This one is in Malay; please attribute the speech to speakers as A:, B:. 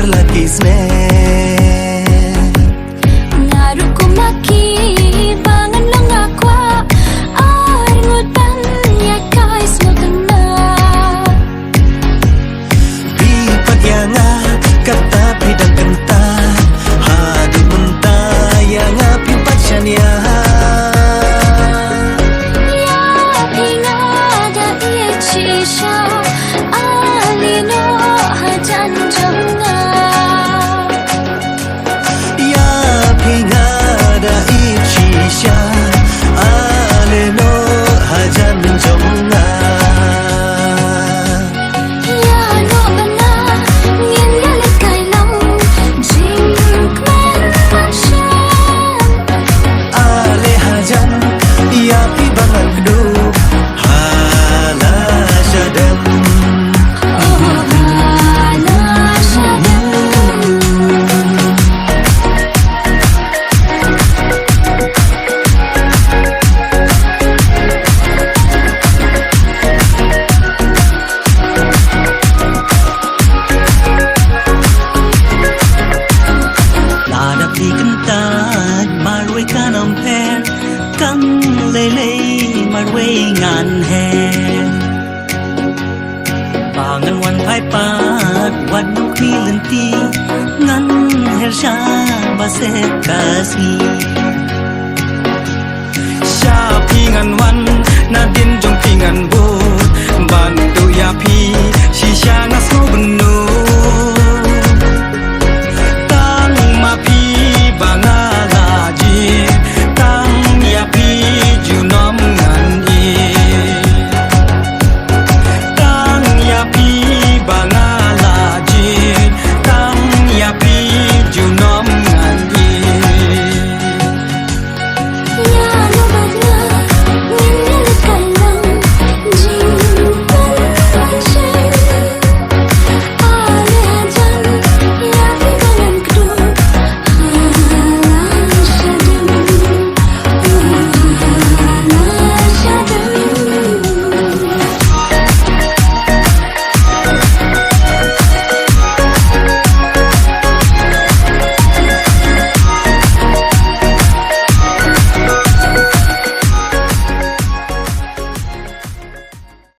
A: kisme
B: ngaruh ku maki bangan lang akwa ay ngutan ya kais mo tana
A: di pagyanga kata pidang kenta hadu munta yang api patsanya
B: ya pingada ia cisha alino hajan jamna
A: ya pingada ichisha aleno hajan jomna
B: ya no bana ngin galit kay lang jing kman mansyan
A: ale hajan ya pi bangan kedu hala syadam
B: oh hala syadam
A: Ladap di kentat marwai kanam her kan lele marwai ngan her bangan wan pai pat wan nuk mi lenti ngan her sha ba se kasi